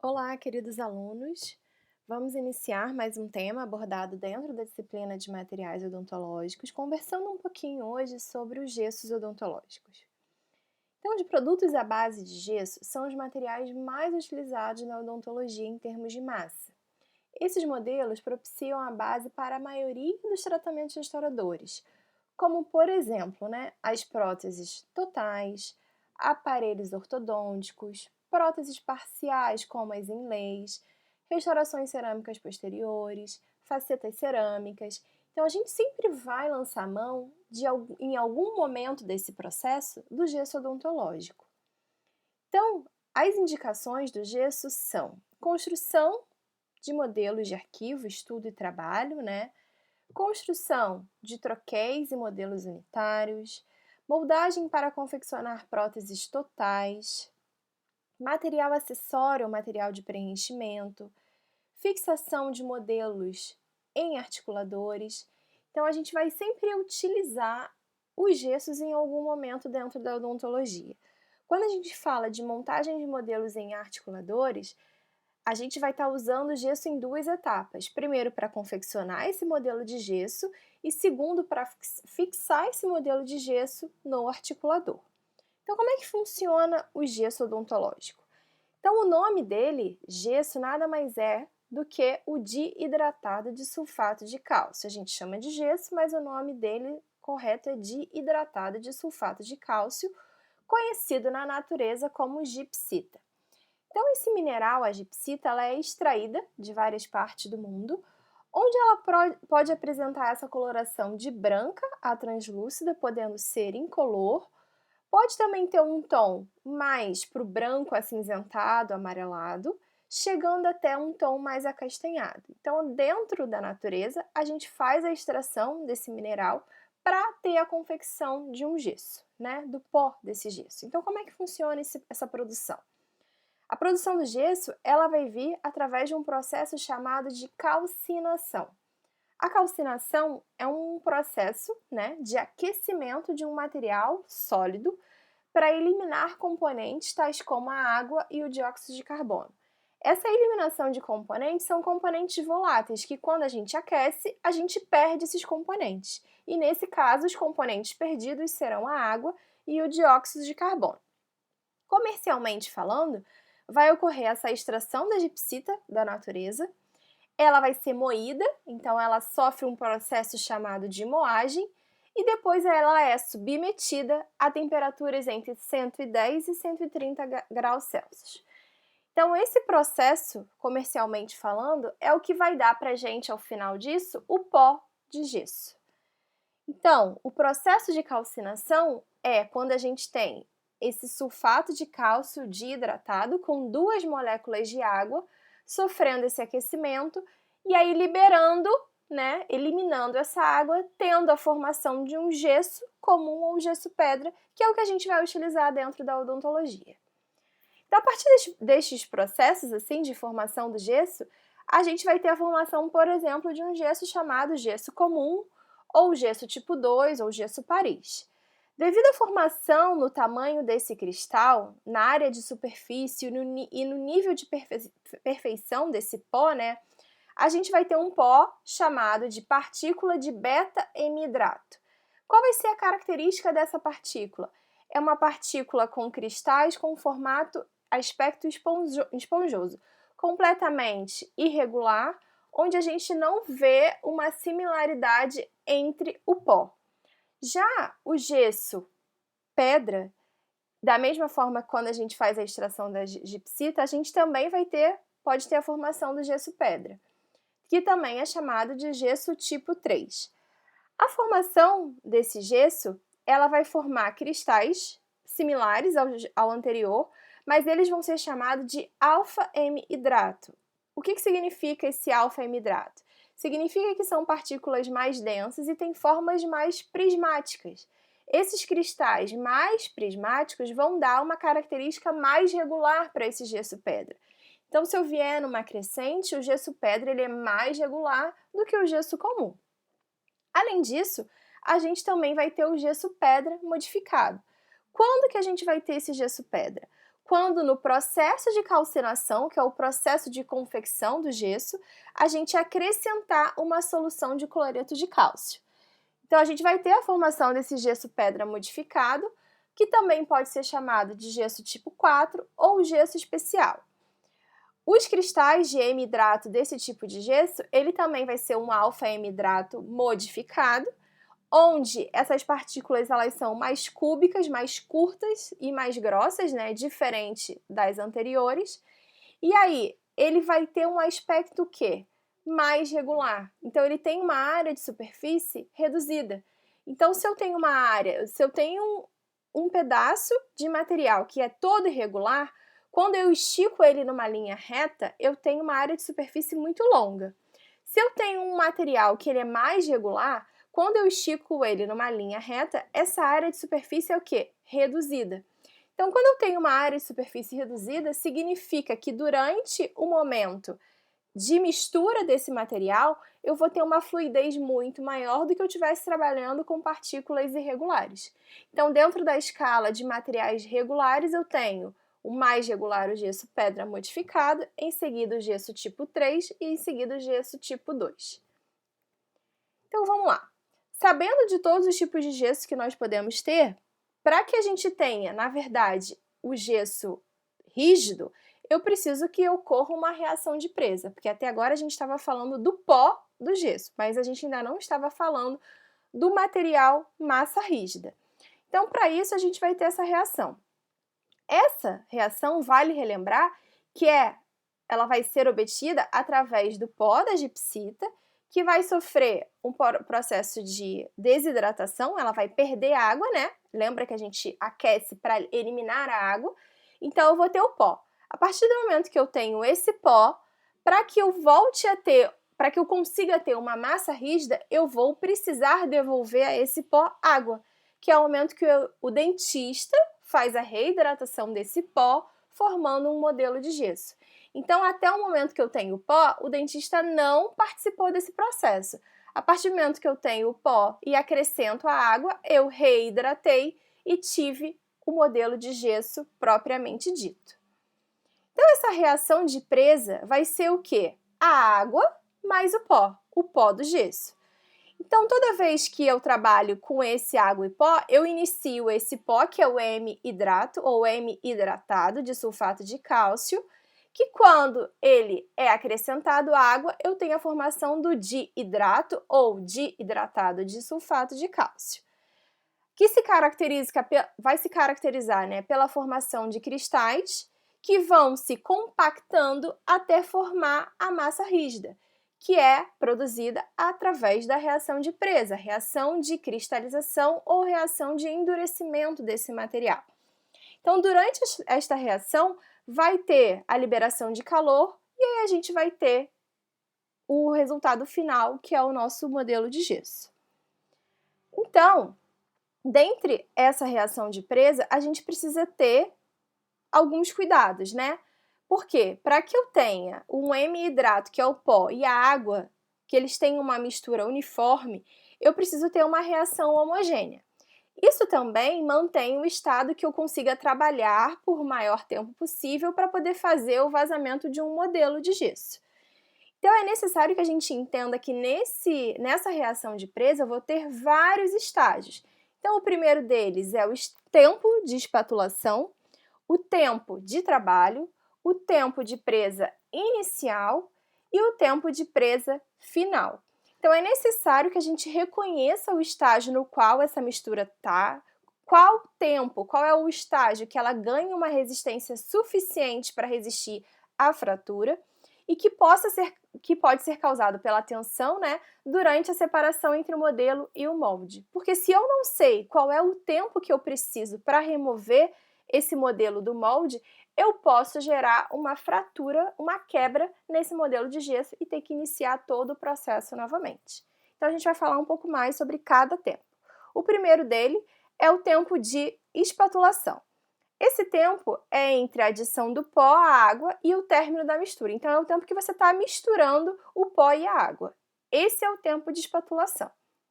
Olá, queridos alunos. Vamos iniciar mais um tema abordado dentro da disciplina de materiais odontológicos, conversando um pouquinho hoje sobre os gessos odontológicos. Então, os produtos à base de gesso são os materiais mais utilizados na odontologia em termos de massa. Esses modelos propiciam a base para a maioria dos tratamentos restauradores, como, por exemplo, as próteses totais, aparelhos ortodônticos, próteses parciais, como as inlays, restaurações cerâmicas posteriores, facetas cerâmicas. Então, a gente sempre vai lançar mão, em algum momento desse processo, do gesso odontológico. Então, as indicações do gesso são construção de modelos de arquivo, estudo e trabalho, construção de troquéis e modelos unitários, moldagem para confeccionar próteses totais, material acessório ou material de preenchimento, fixação de modelos em articuladores. Então, a gente vai sempre utilizar os gessos em algum momento dentro da odontologia. Quando a gente fala de montagem de modelos em articuladores, a gente vai estar usando o gesso em duas etapas. Primeiro, para confeccionar esse modelo de gesso e segundo, para fixar esse modelo de gesso no articulador. Então, como é que funciona o gesso odontológico? Então, o nome dele, gesso, nada mais é do que o diidratado de sulfato de cálcio. A gente chama de gesso, mas o nome dele correto é diidratado de sulfato de cálcio, conhecido na natureza como gipsita. Então, esse mineral, a gipsita, ela é extraída de várias partes do mundo, onde ela pode apresentar essa coloração de branca a translúcida, podendo ser incolor. Pode também ter um tom mais para o branco acinzentado, amarelado, chegando até um tom mais acastanhado. Então, dentro da natureza, a gente faz a extração desse mineral para ter a confecção de um gesso, do pó desse gesso. Então, como é que funciona essa produção? A produção do gesso ela vai vir através de um processo chamado de calcinação. A calcinação é um processo de aquecimento de um material sólido para eliminar componentes tais como a água e o dióxido de carbono. Essa eliminação de componentes são componentes voláteis que, quando a gente aquece, a gente perde esses componentes. E, nesse caso, os componentes perdidos serão a água e o dióxido de carbono. Comercialmente falando, vai ocorrer essa extração da gipsita da natureza, ela vai ser moída, então ela sofre um processo chamado de moagem, e depois ela é submetida a temperaturas entre 110 e 130 graus Celsius. Então, esse processo, comercialmente falando, é o que vai dar para a gente, ao final disso, o pó de gesso. Então, o processo de calcinação é quando a gente tem esse sulfato de cálcio diidratado com duas moléculas de água sofrendo esse aquecimento e aí liberando, eliminando essa água, tendo a formação de um gesso comum ou gesso pedra, que é o que a gente vai utilizar dentro da odontologia. Então, a partir destes processos assim de formação do gesso, a gente vai ter a formação, por exemplo, de um gesso chamado gesso comum, ou gesso tipo 2, ou gesso Paris. Devido à formação no tamanho desse cristal, na área de superfície e no nível de perfeição desse pó, a gente vai ter um pó chamado de partícula de beta-hemidrato. Qual vai ser a característica dessa partícula? É uma partícula com cristais com formato aspecto esponjoso, completamente irregular, onde a gente não vê uma similaridade entre o pó. Já o gesso pedra, da mesma forma que quando a gente faz a extração da gipsita, a gente também pode ter a formação do gesso pedra, que também é chamado de gesso tipo 3. A formação desse gesso, ela vai formar cristais similares ao anterior, mas eles vão ser chamados de alfa-hemidrato. O que significa esse alfa-hemidrato? Significa que são partículas mais densas e têm formas mais prismáticas. Esses cristais mais prismáticos vão dar uma característica mais regular para esse gesso pedra. Então, se eu vier numa crescente, o gesso pedra ele é mais regular do que o gesso comum. Além disso, a gente também vai ter o gesso pedra modificado. Quando que a gente vai ter esse gesso pedra? quando no processo de calcinação, que é o processo de confecção do gesso, a gente acrescentar uma solução de cloreto de cálcio. Então, a gente vai ter a formação desse gesso pedra modificado, que também pode ser chamado de gesso tipo 4 ou gesso especial. Os cristais de hemidrato desse tipo de gesso, ele também vai ser um alfa-hemidrato modificado, onde essas partículas elas são mais cúbicas, mais curtas e mais grossas, né, diferente das anteriores. E aí, ele vai ter um aspecto o quê? Mais regular. Então, ele tem uma área de superfície reduzida. Então, se eu tenho uma área, se eu tenho um pedaço de material que é todo irregular, quando eu estico ele numa linha reta, eu tenho uma área de superfície muito longa. Se eu tenho um material que ele é mais regular, quando eu estico ele numa linha reta, essa área de superfície é o quê? Reduzida. Então, quando eu tenho uma área de superfície reduzida, significa que durante o momento de mistura desse material, eu vou ter uma fluidez muito maior do que eu estivesse trabalhando com partículas irregulares. Então, dentro da escala de materiais regulares, eu tenho o mais regular, o gesso pedra modificado, em seguida o gesso tipo 3 e em seguida o gesso tipo 2. Então, vamos lá. Sabendo de todos os tipos de gesso que nós podemos ter, para que a gente tenha, na verdade, o gesso rígido, eu preciso que ocorra uma reação de presa, porque até agora a gente estava falando do pó do gesso, mas a gente ainda não estava falando do material massa rígida. Então, para isso, a gente vai ter essa reação. Essa reação, vale relembrar, que ela vai ser obtida através do pó da gipsita, que vai sofrer um processo de desidratação, ela vai perder água, né? Lembra que a gente aquece para eliminar a água? Então, eu vou ter o pó. A partir do momento que eu tenho esse pó, para que eu volte a ter, para que eu consiga ter uma massa rígida, eu vou precisar devolver a esse pó água, que é o momento que o dentista faz a reidratação desse pó, formando um modelo de gesso. Então, até o momento que eu tenho pó, o dentista não participou desse processo. A partir do momento que eu tenho o pó e acrescento a água, eu reidratei e tive o modelo de gesso propriamente dito. Então, essa reação de presa vai ser o quê? A água mais o pó do gesso. Então, toda vez que eu trabalho com esse água e pó, eu inicio esse pó, que é o hemidrato ou hemihidratado de sulfato de cálcio, que quando ele é acrescentado à água, eu tenho a formação do dihidrato ou dihidratado de sulfato de cálcio, que vai se caracterizar, né, pela formação de cristais que vão se compactando até formar a massa rígida, que é produzida através da reação de presa, reação de cristalização ou reação de endurecimento desse material. Então, durante esta reação, vai ter a liberação de calor e aí a gente vai ter o resultado final, que é o nosso modelo de gesso. Então, dentre essa reação de presa, a gente precisa ter alguns cuidados, né? Por quê? Para que eu tenha um hemidrato, que é o pó, e a água, que eles tenham uma mistura uniforme, eu preciso ter uma reação homogênea. Isso também mantém o estado que eu consiga trabalhar por maior tempo possível para poder fazer o vazamento de um modelo de gesso. Então, é necessário que a gente entenda que nessa reação de presa eu vou ter vários estágios. Então, o primeiro deles é o tempo de espatulação, o tempo de trabalho, o tempo de presa inicial e o tempo de presa final. Então, é necessário que a gente reconheça o estágio no qual essa mistura está, qual é o estágio que ela ganha uma resistência suficiente para resistir à fratura e que pode ser causado pela tensão, né, durante a separação entre o modelo e o molde. Porque se eu não sei qual é o tempo que eu preciso para remover esse modelo do molde, eu posso gerar uma fratura, uma quebra nesse modelo de gesso e ter que iniciar todo o processo novamente. Então, a gente vai falar um pouco mais sobre cada tempo. O primeiro dele é o tempo de espatulação. Esse tempo é entre a adição do pó à água e o término da mistura. Então, é o tempo que você está misturando o pó e a água. Esse é o tempo de espatulação.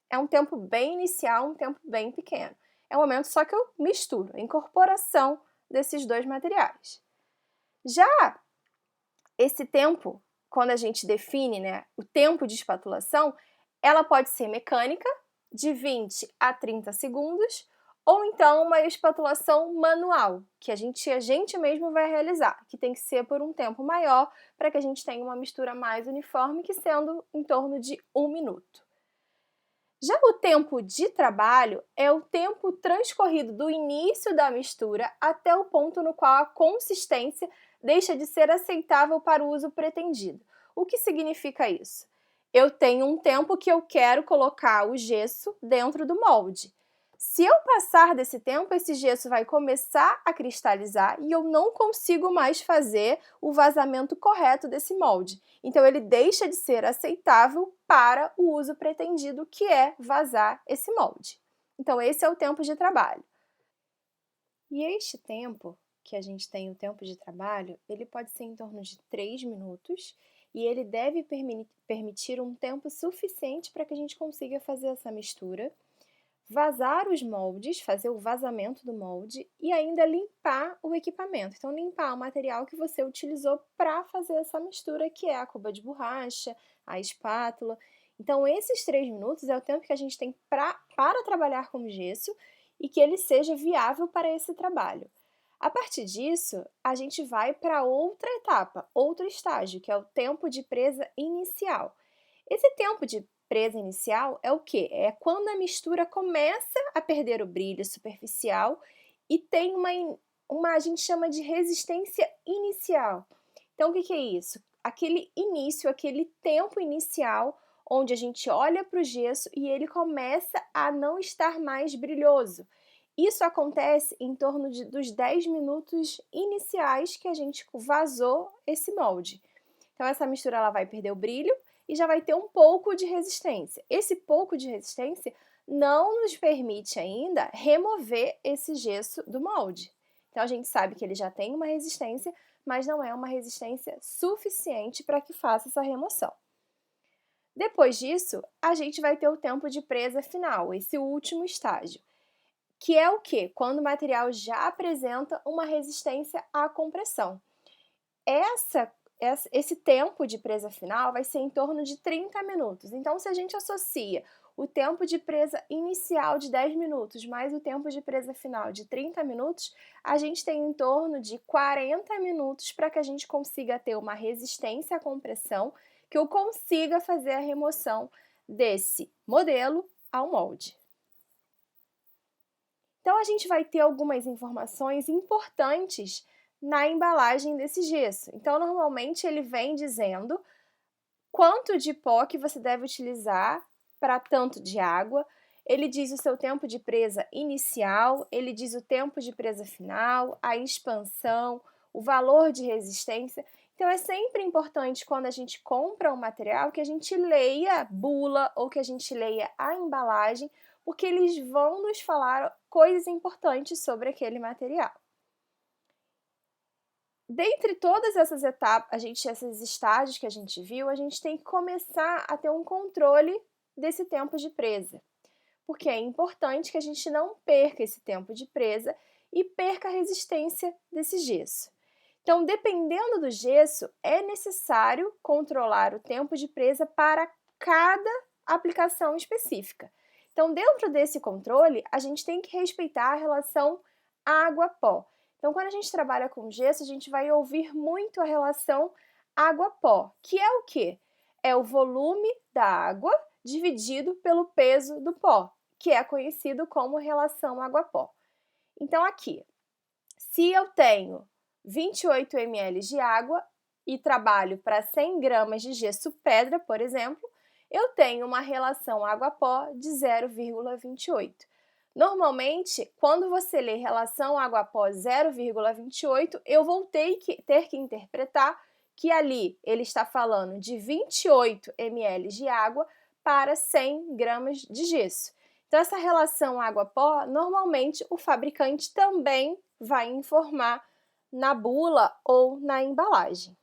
É um tempo bem inicial, um tempo bem pequeno. É o momento só que eu misturo, a incorporação desses dois materiais. Já esse tempo, quando a gente define, né, o tempo de espatulação, ela pode ser mecânica, de 20 a 30 segundos, ou então uma espatulação manual, que a gente mesmo vai realizar, que tem que ser por um tempo maior, para que a gente tenha uma mistura mais uniforme, que sendo em torno de 1 minuto. Já o tempo de trabalho é o tempo transcorrido do início da mistura até o ponto no qual a consistência deixa de ser aceitável para o uso pretendido. O que significa isso? Eu tenho um tempo que eu quero colocar o gesso dentro do molde. Se eu passar desse tempo, esse gesso vai começar a cristalizar e eu não consigo mais fazer o vazamento correto desse molde. Então, ele deixa de ser aceitável para o uso pretendido, que é vazar esse molde. Então, esse é o tempo de trabalho. E este tempo, que a gente tem o tempo de trabalho, ele pode ser em torno de 3 minutos e ele deve permitir um tempo suficiente para que a gente consiga fazer essa mistura, vazar os moldes, fazer o vazamento do molde e ainda limpar o equipamento. Então, limpar o material que você utilizou para fazer essa mistura, que é a cuba de borracha, a espátula. Então, esses 3 minutos é o tempo que a gente tem para trabalhar com gesso e que ele seja viável para esse trabalho. A partir disso, a gente vai para outra etapa, outro estágio, que é o tempo de presa inicial. Esse tempo de presa inicial é o quê? É quando a mistura começa a perder o brilho superficial e tem uma a gente chama de resistência inicial. Então, o que é isso? Aquele início, aquele tempo inicial onde a gente olha para o gesso e ele começa a não estar mais brilhoso. Isso acontece em torno dos 10 minutos iniciais que a gente vazou esse molde. Então, essa mistura ela vai perder o brilho e já vai ter um pouco de resistência. Esse pouco de resistência não nos permite ainda remover esse gesso do molde. Então, a gente sabe que ele já tem uma resistência, mas não é uma resistência suficiente para que faça essa remoção. Depois disso, a gente vai ter o tempo de presa final, esse último estágio, que é o quê? Quando o material já apresenta uma resistência à compressão. Esse tempo de presa final vai ser em torno de 30 minutos. Então, se a gente associa o tempo de presa inicial de 10 minutos mais o tempo de presa final de 30 minutos, a gente tem em torno de 40 minutos para que a gente consiga ter uma resistência à compressão, que eu consiga fazer a remoção desse modelo ao molde. Então, a gente vai ter algumas informações importantes na embalagem desse gesso. Então, normalmente ele vem dizendo quanto de pó que você deve utilizar para tanto de água. Ele diz o seu tempo de presa inicial, ele diz o tempo de presa final, a expansão, o valor de resistência. Então, é sempre importante quando a gente compra um material que a gente leia a bula ou que a gente leia a embalagem, porque eles vão nos falar coisas importantes sobre aquele material. Dentre todas essas etapas, esses estágios que a gente viu, a gente tem que começar a ter um controle desse tempo de presa, porque é importante que a gente não perca esse tempo de presa e perca a resistência desse gesso. Então, dependendo do gesso, é necessário controlar o tempo de presa para cada aplicação específica. Então, dentro desse controle, a gente tem que respeitar a relação água-pó. Então, quando a gente trabalha com gesso, a gente vai ouvir muito a relação água-pó, que é o quê? É o volume da água dividido pelo peso do pó, que é conhecido como relação água-pó. Então, aqui, se eu tenho 28 ml de água e trabalho para 100 gramas de gesso pedra, por exemplo, eu tenho uma relação água-pó de 0,28. Normalmente, quando você lê relação água-pó 0,28, eu vou ter que interpretar que ali ele está falando de 28 ml de água para 100 gramas de gesso. Então, essa relação água-pó, normalmente o fabricante também vai informar na bula ou na embalagem.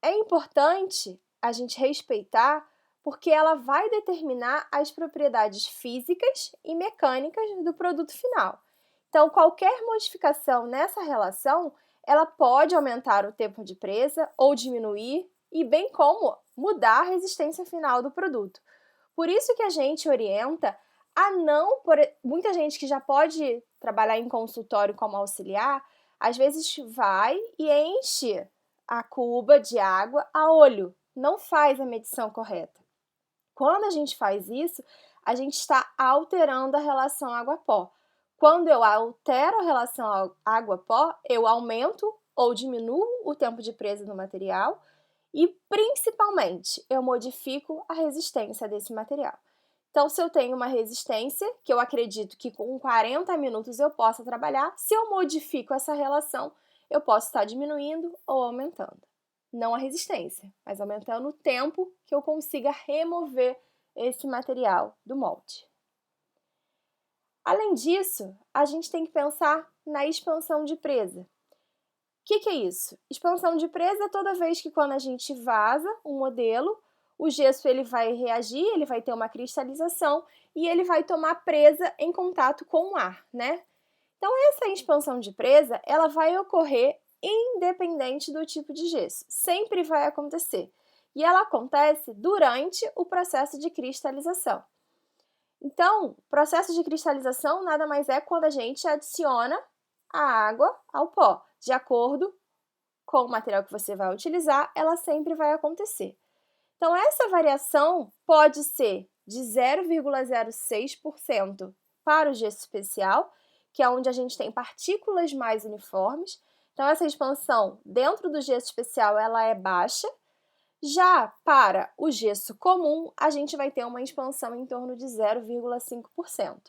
É importante a gente respeitar porque ela vai determinar as propriedades físicas e mecânicas do produto final. Então, qualquer modificação nessa relação, ela pode aumentar o tempo de presa ou diminuir, e bem como mudar a resistência final do produto. Por isso que a gente orienta a não, muita gente que já pode trabalhar em consultório como auxiliar, às vezes vai e enche a cuba de água a olho, não faz a medição correta. Quando a gente faz isso, a gente está alterando a relação água-pó. Quando eu altero a relação água-pó, eu aumento ou diminuo o tempo de presa do material e, principalmente, eu modifico a resistência desse material. Então, se eu tenho uma resistência, que eu acredito que com 40 minutos eu possa trabalhar, se eu modifico essa relação, eu posso estar diminuindo ou aumentando. Não a resistência, mas aumentando o tempo que eu consiga remover esse material do molde. Além disso, a gente tem que pensar na expansão de presa. O que é isso? Expansão de presa é toda vez que quando a gente vaza um modelo, o gesso ele vai reagir, ele vai ter uma cristalização e ele vai tomar presa em contato com o ar, né? Então, essa expansão de presa, ela vai ocorrer independente do tipo de gesso. Sempre vai acontecer. E ela acontece durante o processo de cristalização. Então, o processo de cristalização nada mais é quando a gente adiciona a água ao pó. De acordo com o material que você vai utilizar, ela sempre vai acontecer. Então, essa variação pode ser de 0,06% para o gesso especial, que é onde a gente tem partículas mais uniformes. Então, essa expansão dentro do gesso especial ela é baixa. Já para o gesso comum, a gente vai ter uma expansão em torno de 0,5%.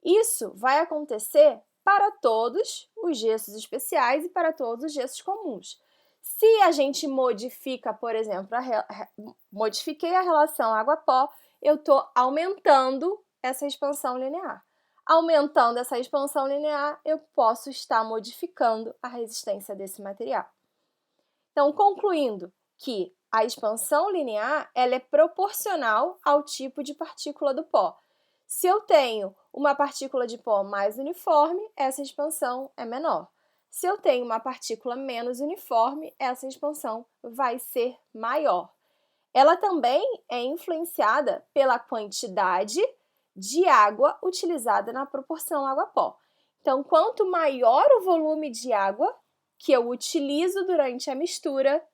Isso vai acontecer para todos os gessos especiais e para todos os gessos comuns. Se a gente modifica, por exemplo, modifiquei a relação água-pó, eu estou aumentando essa expansão linear. Aumentando essa expansão linear, eu posso estar modificando a resistência desse material. Então, concluindo que a expansão linear ela é proporcional ao tipo de partícula do pó. Se eu tenho uma partícula de pó mais uniforme, essa expansão é menor. Se eu tenho uma partícula menos uniforme, essa expansão vai ser maior. Ela também é influenciada pela quantidade de água utilizada na proporção água-pó. Então, quanto maior o volume de água que eu utilizo durante a mistura,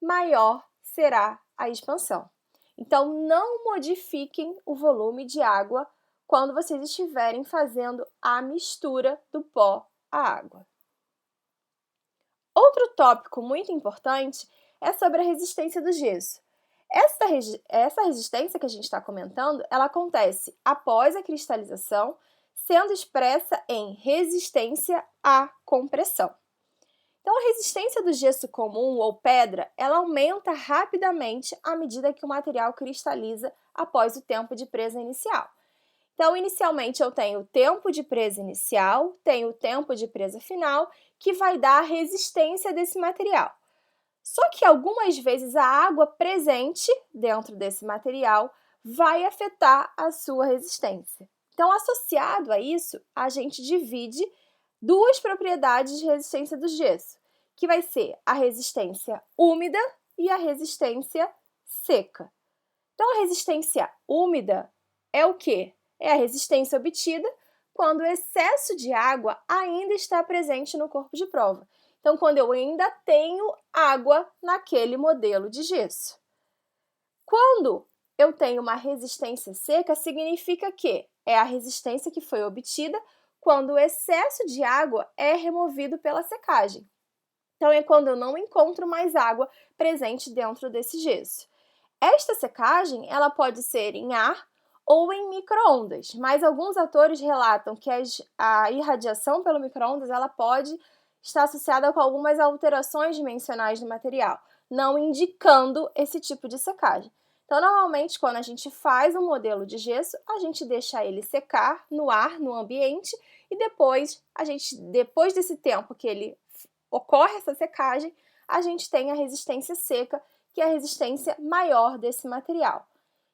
maior será a expansão. Então, não modifiquem o volume de água quando vocês estiverem fazendo a mistura do pó à água. Outro tópico muito importante é sobre a resistência do gesso. Essa resistência que a gente está comentando, ela acontece após a cristalização, sendo expressa em resistência à compressão. Então, a resistência do gesso comum ou pedra, ela aumenta rapidamente à medida que o material cristaliza após o tempo de presa inicial. Então, inicialmente eu tenho o tempo de presa inicial, tenho o tempo de presa final, que vai dar a resistência desse material. Só que algumas vezes a água presente dentro desse material vai afetar a sua resistência. Então, associado a isso, a gente divide duas propriedades de resistência do gesso, que vai ser a resistência úmida e a resistência seca. Então, a resistência úmida é o quê? É a resistência obtida quando o excesso de água ainda está presente no corpo de prova. Então, quando eu ainda tenho água naquele modelo de gesso. Quando eu tenho uma resistência seca, significa que é a resistência que foi obtida quando o excesso de água é removido pela secagem. Então, é quando eu não encontro mais água presente dentro desse gesso. Esta secagem, ela pode ser em ar ou em micro-ondas, mas alguns autores relatam que a irradiação pelo micro-ondas ela pode estar associada com algumas alterações dimensionais do material, não indicando esse tipo de secagem. Então, normalmente, quando a gente faz um modelo de gesso, a gente deixa ele secar no ar, no ambiente, e depois desse tempo que ele ocorre essa secagem, a gente tem a resistência seca, que é a resistência maior desse material.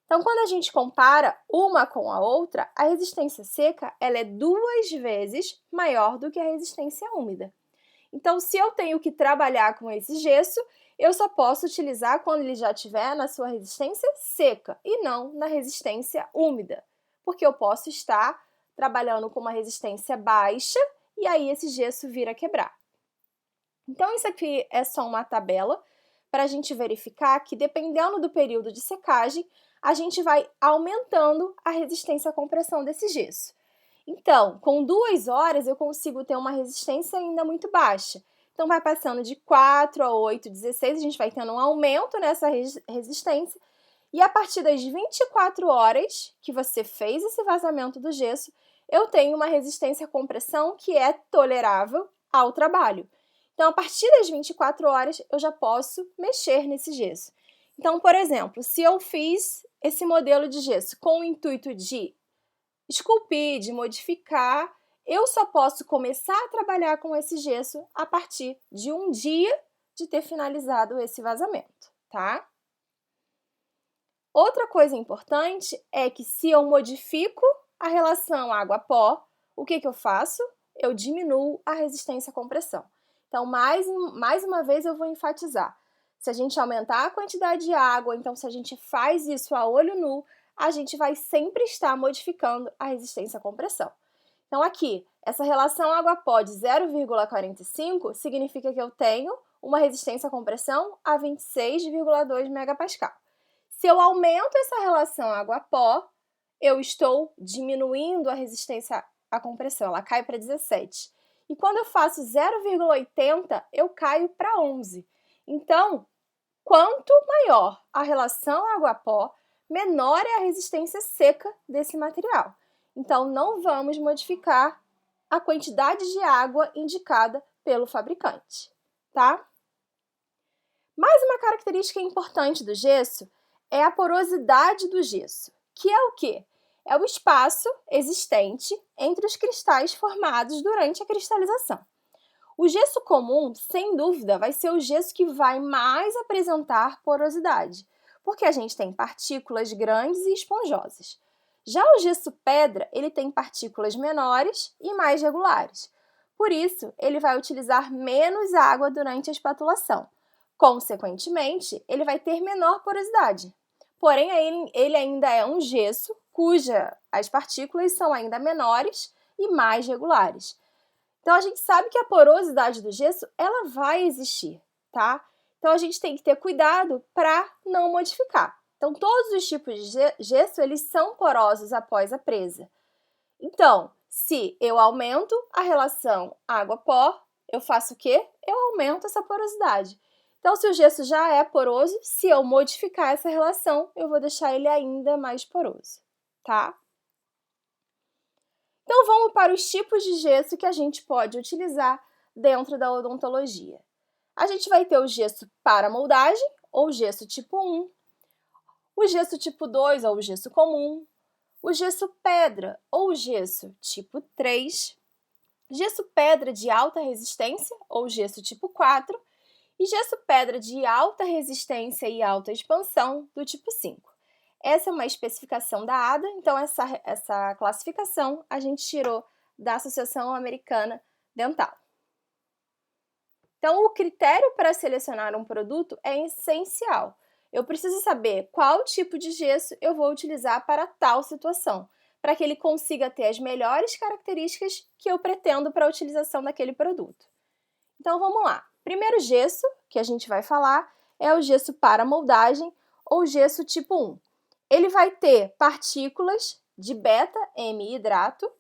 Então, quando a gente compara uma com a outra, a resistência seca ela é 2 vezes maior do que a resistência úmida. Então, se eu tenho que trabalhar com esse gesso, eu só posso utilizar quando ele já estiver na sua resistência seca e não na resistência úmida, porque eu posso estar trabalhando com uma resistência baixa e aí esse gesso vir a quebrar. Então, isso aqui é só uma tabela para a gente verificar que, dependendo do período de secagem, a gente vai aumentando a resistência à compressão desse gesso. Então, com 2 horas, eu consigo ter uma resistência ainda muito baixa. Então, vai passando de 4 a 8, 16, a gente vai tendo um aumento nessa resistência. E a partir das 24 horas que você fez esse vazamento do gesso, eu tenho uma resistência à compressão que é tolerável ao trabalho. Então, a partir das 24 horas, eu já posso mexer nesse gesso. Então, por exemplo, se eu fiz esse modelo de gesso com o intuito de esculpir, de modificar, eu só posso começar a trabalhar com esse gesso a partir de um dia de ter finalizado esse vazamento, tá? Outra coisa importante é que se eu modifico a relação água-pó, o que eu faço? Eu diminuo a resistência à compressão. Então, mais uma vez eu vou enfatizar. Se a gente aumentar a quantidade de água, então se a gente faz isso a olho nu, a gente vai sempre estar modificando a resistência à compressão. Então, aqui, essa relação água-pó de 0,45 significa que eu tenho uma resistência à compressão a 26,2 megapascal. Se eu aumento essa relação água-pó, eu estou diminuindo a resistência à compressão, ela cai para 17. E quando eu faço 0,80, eu caio para 11. Então, quanto maior a relação água-pó, menor é a resistência seca desse material. Então, não vamos modificar a quantidade de água indicada pelo fabricante, tá? Mais uma característica importante do gesso é a porosidade do gesso, que é o quê? É o espaço existente entre os cristais formados durante a cristalização. O gesso comum, sem dúvida, vai ser o gesso que vai mais apresentar porosidade, porque a gente tem partículas grandes e esponjosas. Já o gesso pedra, ele tem partículas menores e mais regulares. Por isso, ele vai utilizar menos água durante a espatulação. Consequentemente, ele vai ter menor porosidade. Porém, ele ainda é um gesso as partículas são ainda menores e mais regulares. Então, a gente sabe que a porosidade do gesso, ela vai existir, tá? Então, a gente tem que ter cuidado para não modificar. Então, todos os tipos de gesso, eles são porosos após a presa. Então, se eu aumento a relação água-pó, eu faço o quê? Eu aumento essa porosidade. Então, se o gesso já é poroso, se eu modificar essa relação, eu vou deixar ele ainda mais poroso, tá? Então, vamos para os tipos de gesso que a gente pode utilizar dentro da odontologia. A gente vai ter o gesso para moldagem, ou gesso tipo 1, o gesso tipo 2, ou o gesso comum, o gesso pedra, ou gesso tipo 3, gesso pedra de alta resistência, ou gesso tipo 4, e gesso pedra de alta resistência e alta expansão, do tipo 5. Essa é uma especificação da ADA, então essa classificação a gente tirou da Associação Americana Dental. Então, o critério para selecionar um produto é essencial. Eu preciso saber qual tipo de gesso eu vou utilizar para tal situação, para que ele consiga ter as melhores características que eu pretendo para a utilização daquele produto. Então, vamos lá. Primeiro gesso que a gente vai falar é o gesso para moldagem ou gesso tipo 1. Ele vai ter partículas de beta-M-hidrato.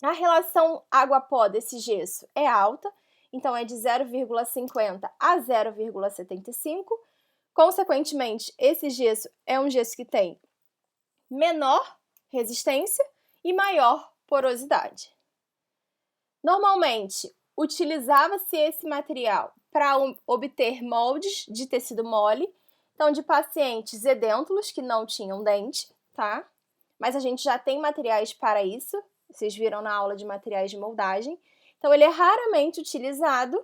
A relação água-pó desse gesso é alta, então é de 0,50 a 0,75. Consequentemente, esse gesso é um gesso que tem menor resistência e maior porosidade. Normalmente, utilizava-se esse material para obter moldes de tecido mole, então de pacientes edêntulos que não tinham dente, tá? Mas a gente já tem materiais para isso, vocês viram na aula de materiais de moldagem. Então ele é raramente utilizado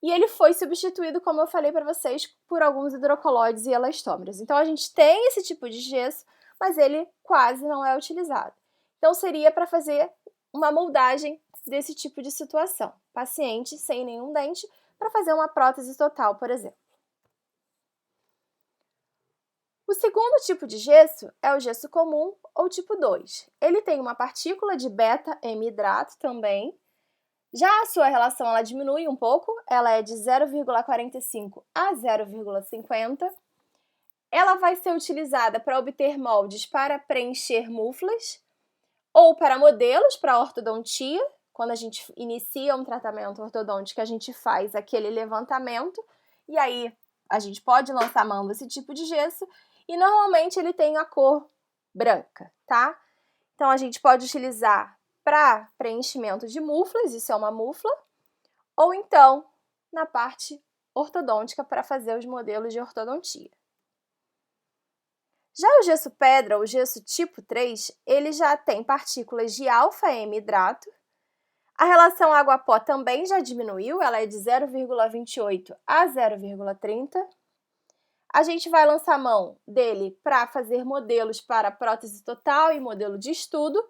e ele foi substituído, como eu falei para vocês, por alguns hidrocolóides e elastômeros. Então a gente tem esse tipo de gesso, mas ele quase não é utilizado. Então, seria para fazer uma moldagem desse tipo de situação. Paciente sem nenhum dente para fazer uma prótese total, por exemplo. O segundo tipo de gesso é o gesso comum ou tipo 2. Ele tem uma partícula de beta-hemidrato também. Já a sua relação ela diminui um pouco, ela é de 0,45 a 0,50. Ela vai ser utilizada para obter moldes para preencher muflas ou para modelos para ortodontia. Quando a gente inicia um tratamento ortodôntico, a gente faz aquele levantamento e aí a gente pode lançar mão desse tipo de gesso e normalmente ele tem a cor branca, tá? Então a gente pode utilizar para preenchimento de muflas, isso é uma mufla, ou então na parte ortodôntica para fazer os modelos de ortodontia. Já o gesso pedra, o gesso tipo 3, ele já tem partículas de alfa-hemidrato. A relação água-pó também já diminuiu, ela é de 0,28 a 0,30. A gente vai lançar mão dele para fazer modelos para prótese total e modelo de estudo.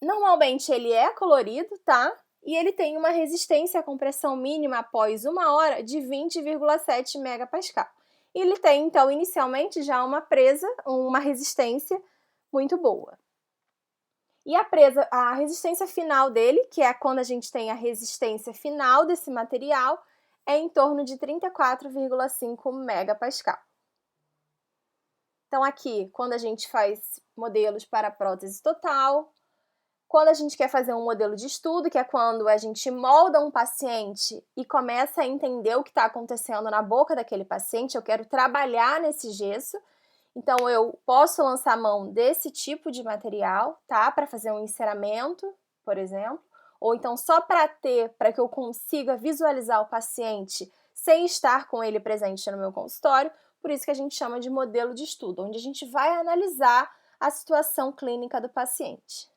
Normalmente ele é colorido, tá? E ele tem uma resistência à compressão mínima após 1 hora de 20,7 megapascal. E ele tem, então, inicialmente já uma resistência muito boa. E a resistência final dele, que é quando a gente tem a resistência final desse material, é em torno de 34,5 megapascal. Então, aqui, quando a gente faz modelos para prótese total, quando a gente quer fazer um modelo de estudo, que é quando a gente molda um paciente e começa a entender o que está acontecendo na boca daquele paciente, eu quero trabalhar nesse gesso, então eu posso lançar mão desse tipo de material, tá? Para fazer um enceramento, por exemplo, ou então só para que eu consiga visualizar o paciente sem estar com ele presente no meu consultório, por isso que a gente chama de modelo de estudo, onde a gente vai analisar a situação clínica do paciente.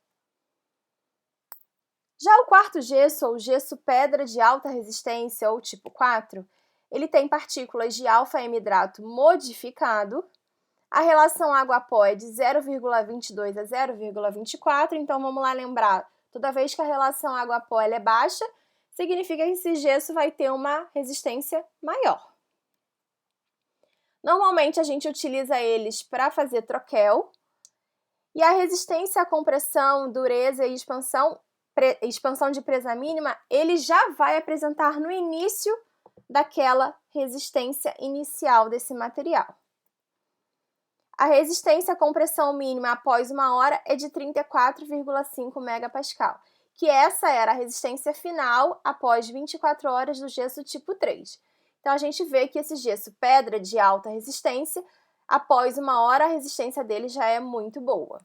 Já o quarto gesso, ou gesso pedra de alta resistência, ou tipo 4, ele tem partículas de alfa-hemidrato modificado. A relação água-pó é de 0,22 a 0,24, então vamos lá lembrar, toda vez que a relação água-pó é baixa, significa que esse gesso vai ter uma resistência maior. Normalmente a gente utiliza eles para fazer troquel, e a resistência à compressão, dureza e expansão de presa mínima, ele já vai apresentar no início daquela resistência inicial desse material. A resistência à compressão mínima após 1 hora é de 34,5 megapascal, que essa era a resistência final após 24 horas do gesso tipo 3. Então, a gente vê que esse gesso pedra de alta resistência, após 1 hora, a resistência dele já é muito boa.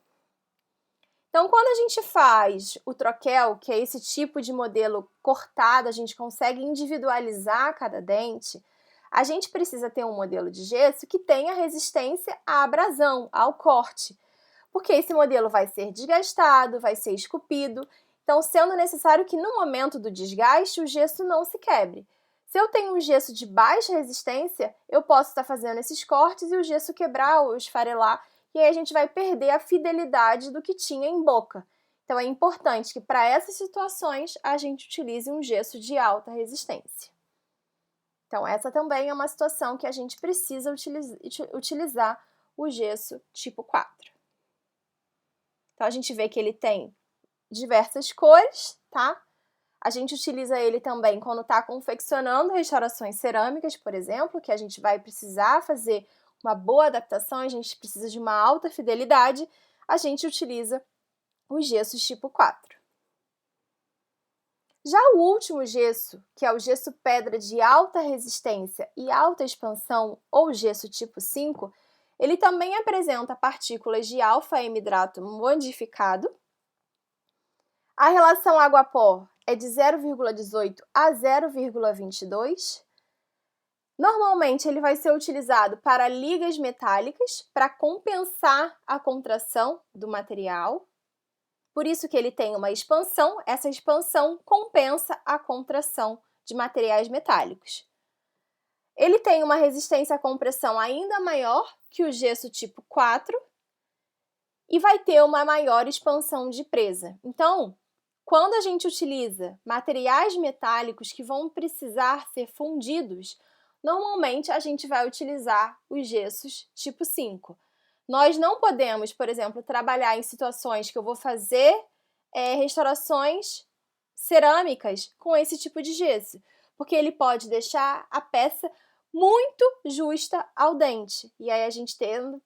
Então, quando a gente faz o troquel, que é esse tipo de modelo cortado, a gente consegue individualizar cada dente, a gente precisa ter um modelo de gesso que tenha resistência à abrasão, ao corte, porque esse modelo vai ser desgastado, vai ser esculpido, então sendo necessário que no momento do desgaste o gesso não se quebre. Se eu tenho um gesso de baixa resistência, eu posso estar fazendo esses cortes e o gesso quebrar ou esfarelar, e aí a gente vai perder a fidelidade do que tinha em boca. Então é importante que para essas situações a gente utilize um gesso de alta resistência. Então essa também é uma situação que a gente precisa utilizar o gesso tipo 4. Então a gente vê que ele tem diversas cores, tá? A gente utiliza ele também quando está confeccionando restaurações cerâmicas, por exemplo, que a gente vai precisar fazer uma boa adaptação, a gente precisa de uma alta fidelidade, a gente utiliza os gessos tipo 4. Já o último gesso, que é o gesso pedra de alta resistência e alta expansão, ou gesso tipo 5, ele também apresenta partículas de alfa-hemidrato modificado. A relação água-pó é de 0,18 a 0,22. Normalmente, ele vai ser utilizado para ligas metálicas, para compensar a contração do material. Por isso que ele tem uma expansão, essa expansão compensa a contração de materiais metálicos. ele tem uma resistência à compressão ainda maior que o gesso tipo 4 e vai ter uma maior expansão de presa. Então, quando a gente utiliza materiais metálicos que vão precisar ser fundidos, normalmente a gente vai utilizar os gessos tipo 5. Nós não podemos, por exemplo, trabalhar em situações que eu vou fazer restaurações cerâmicas com esse tipo de gesso, porque ele pode deixar a peça muito justa ao dente, e aí a gente tendo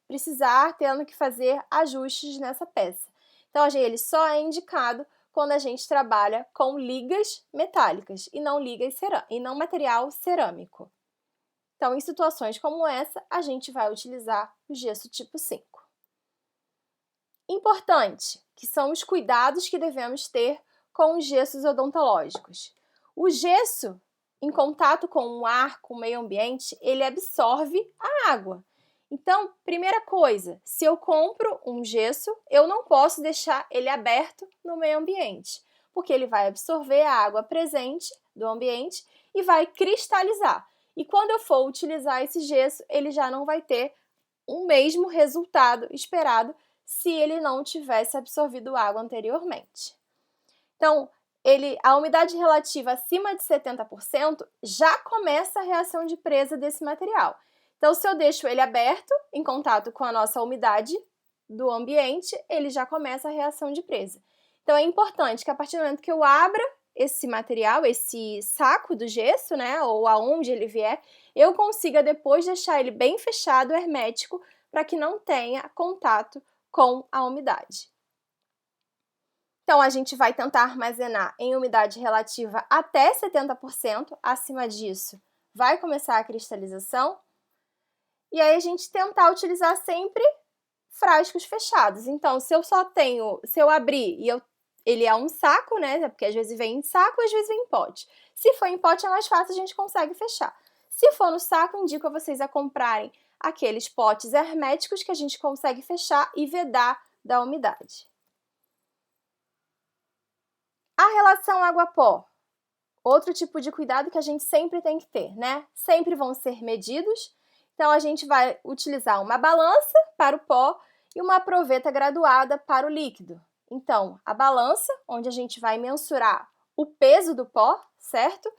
que fazer ajustes nessa peça. Então, ele só é indicado quando a gente trabalha com ligas metálicas e não material cerâmico. Então, em situações como essa, a gente vai utilizar o gesso tipo 5. Importante, que são os cuidados que devemos ter com os gessos odontológicos. O gesso, em contato com o ar, com o meio ambiente, ele absorve a água. Então, primeira coisa, se eu compro um gesso, eu não posso deixar ele aberto no meio ambiente, porque ele vai absorver a água presente do ambiente e vai cristalizar. E quando eu for utilizar esse gesso, ele já não vai ter o mesmo resultado esperado se ele não tivesse absorvido água anteriormente. Então, a umidade relativa acima de 70% já começa a reação de presa desse material. Então, se eu deixo ele aberto, em contato com a nossa umidade do ambiente, ele já começa a reação de presa. Então, é importante que a partir do momento que eu abra esse material, esse saco do gesso, né, ou aonde ele vier, eu consiga depois deixar ele bem fechado, hermético, para que não tenha contato com a umidade. Então, a gente vai tentar armazenar em umidade relativa até 70%, acima disso vai começar a cristalização, e aí a gente tentar utilizar sempre frascos fechados. Então, se eu abrir e ele é um saco, né, porque às vezes vem em saco, às vezes vem em pote. Se for em pote é mais fácil, a gente consegue fechar. Se for no saco, indico a vocês a comprarem aqueles potes herméticos que a gente consegue fechar e vedar da umidade. A relação água-pó, outro tipo de cuidado que a gente sempre tem que ter, né? Sempre vão ser medidos, então a gente vai utilizar uma balança para o pó e uma proveta graduada para o líquido. Então, a balança, onde a gente vai mensurar o peso do pó, certo?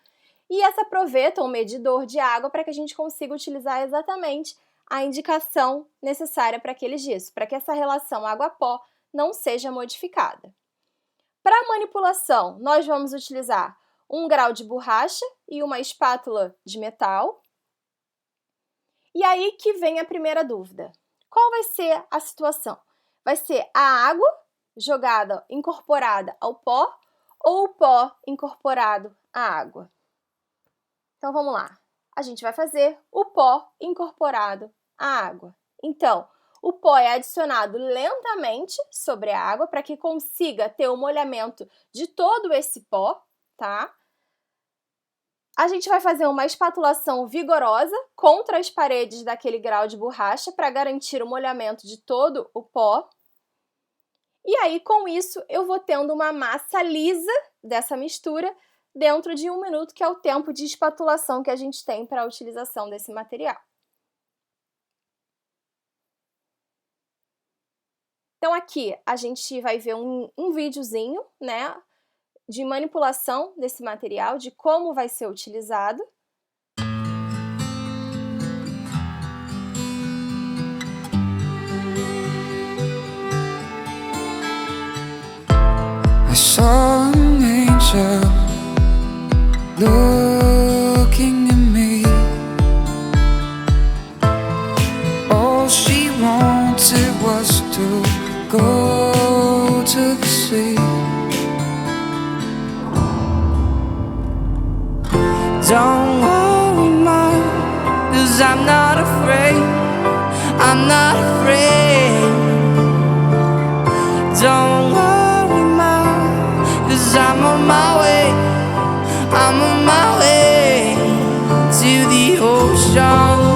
E essa proveta, ou medidor de água, para que a gente consiga utilizar exatamente a indicação necessária para aquele gesso, para que essa relação água-pó não seja modificada. Para a manipulação, nós vamos utilizar um grau de borracha e uma espátula de metal. E aí que vem a primeira dúvida. Qual vai ser a situação? Vai ser a água incorporada ao pó ou o pó incorporado à água? Então, vamos lá. A gente vai fazer o pó incorporado à água. Então, o pó é adicionado lentamente sobre a água para que consiga ter o molhamento de todo esse pó, tá? A gente vai fazer uma espatulação vigorosa contra as paredes daquele grau de borracha para garantir o molhamento de todo o pó. E aí, com isso, eu vou tendo uma massa lisa dessa mistura dentro de 1 minuto, que é o tempo de espatulação que a gente tem para a utilização desse material. Então, aqui a gente vai ver um videozinho, né, de manipulação desse material, de como vai ser utilizado. I saw an angel looking at me. All she wanted was to go to the sea. Don't worry, Mom, 'cause I'm not afraid. I'm not afraid. Don't worry, Mom, 'cause I'm on my way. I'm on my way to the ocean.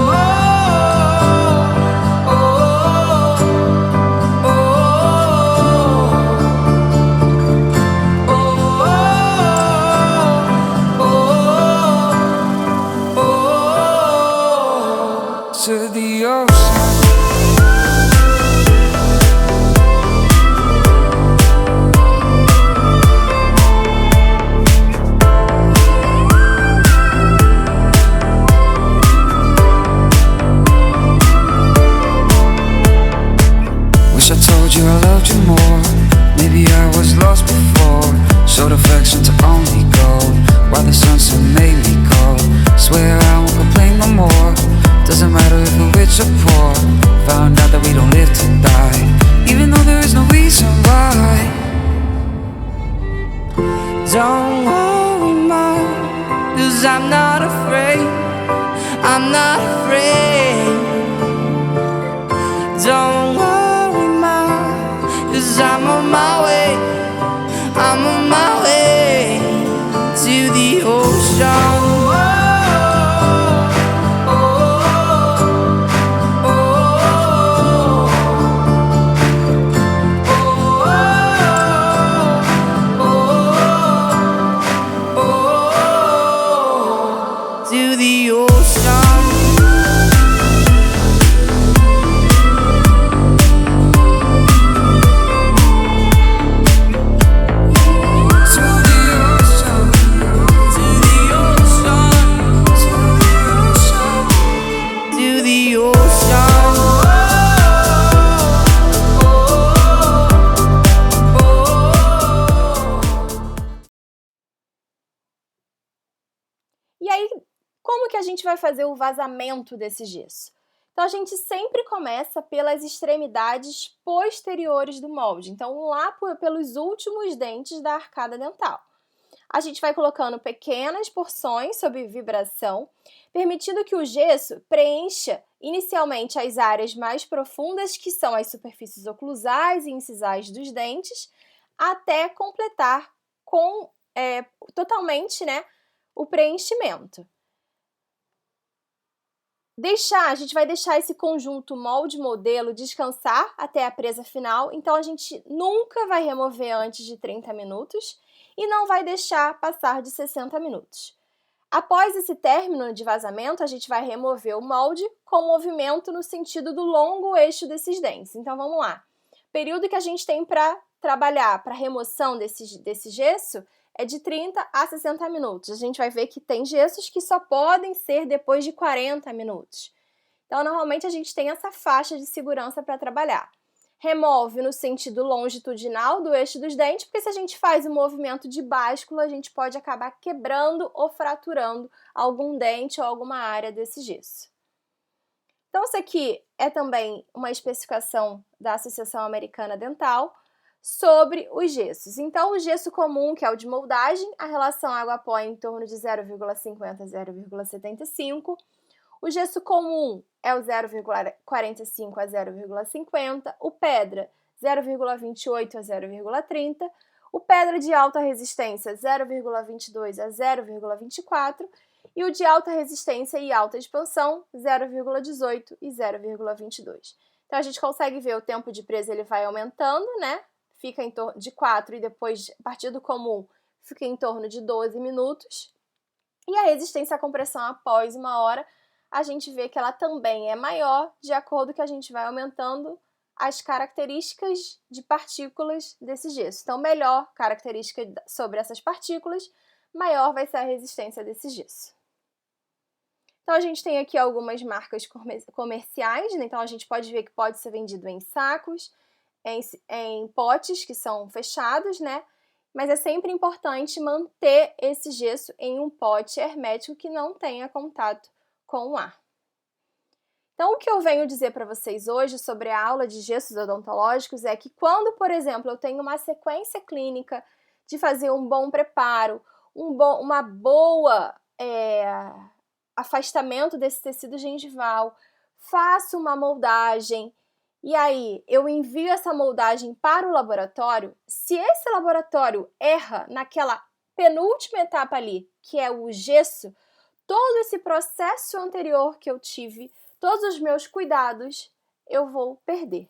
Don't worry, Mom, 'cause I'm not afraid. I'm not afraid. Don't worry, Mom, 'cause I'm on my way. I'm on my way to the ocean. To the ocean. E aí, como que a gente vai fazer o vazamento desse gesso? Então, a gente sempre começa pelas extremidades posteriores do molde, então lá pelos últimos dentes da arcada dental. A gente vai colocando pequenas porções sob vibração, permitindo que o gesso preencha inicialmente as áreas mais profundas, que são as superfícies oclusais e incisais dos dentes, até completar totalmente, né, o preenchimento. A gente vai deixar esse conjunto molde-modelo descansar até a presa final, então a gente nunca vai remover antes de 30 minutos e não vai deixar passar de 60 minutos. Após esse término de vazamento, a gente vai remover o molde com movimento no sentido do longo eixo desses dentes. Então vamos lá. O período que a gente tem para trabalhar para remoção desse gesso é de 30 a 60 minutos. A gente vai ver que tem gessos que só podem ser depois de 40 minutos. Então, normalmente, a gente tem essa faixa de segurança para trabalhar. Remove no sentido longitudinal do eixo dos dentes, porque se a gente faz o movimento de báscula, a gente pode acabar quebrando ou fraturando algum dente ou alguma área desse gesso. Então, isso aqui é também uma especificação da Associação Americana Dental sobre os gessos. Então, o gesso comum, que é o de moldagem, a relação água-pó é em torno de 0,50 a 0,75. O gesso comum é o 0,45 a 0,50. O pedra, 0,28 a 0,30. O pedra de alta resistência, 0,22 a 0,24. E o de alta resistência e alta expansão, 0,18 e 0,22. Então, a gente consegue ver o tempo de presa, ele vai aumentando, né? Fica em torno de 4 e depois, a partir do comum, fica em torno de 12 minutos. E a resistência à compressão após 1 hora, a gente vê que ela também é maior, de acordo que a gente vai aumentando as características de partículas desse gesso. Então, melhor característica sobre essas partículas, maior vai ser a resistência desse gesso. Então, a gente tem aqui algumas marcas comerciais, né? Então a gente pode ver que pode ser vendido em sacos, em potes que são fechados, né? Mas é sempre importante manter esse gesso em um pote hermético que não tenha contato com o ar. Então, o que eu venho dizer para vocês hoje sobre a aula de gessos odontológicos é que quando, por exemplo, eu tenho uma sequência clínica de fazer um bom preparo, uma boa afastamento desse tecido gengival, faço uma moldagem, e aí eu envio essa moldagem para o laboratório. Se esse laboratório erra naquela penúltima etapa ali, que é o gesso, todo esse processo anterior que eu tive, todos os meus cuidados, eu vou perder.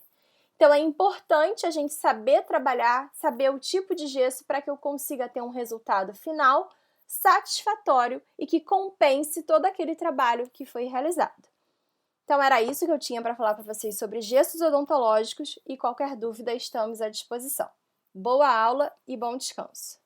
Então é importante a gente saber trabalhar, saber o tipo de gesso para que eu consiga ter um resultado final satisfatório e que compense todo aquele trabalho que foi realizado. Então era isso que eu tinha para falar para vocês sobre gessos odontológicos e qualquer dúvida estamos à disposição. Boa aula e bom descanso!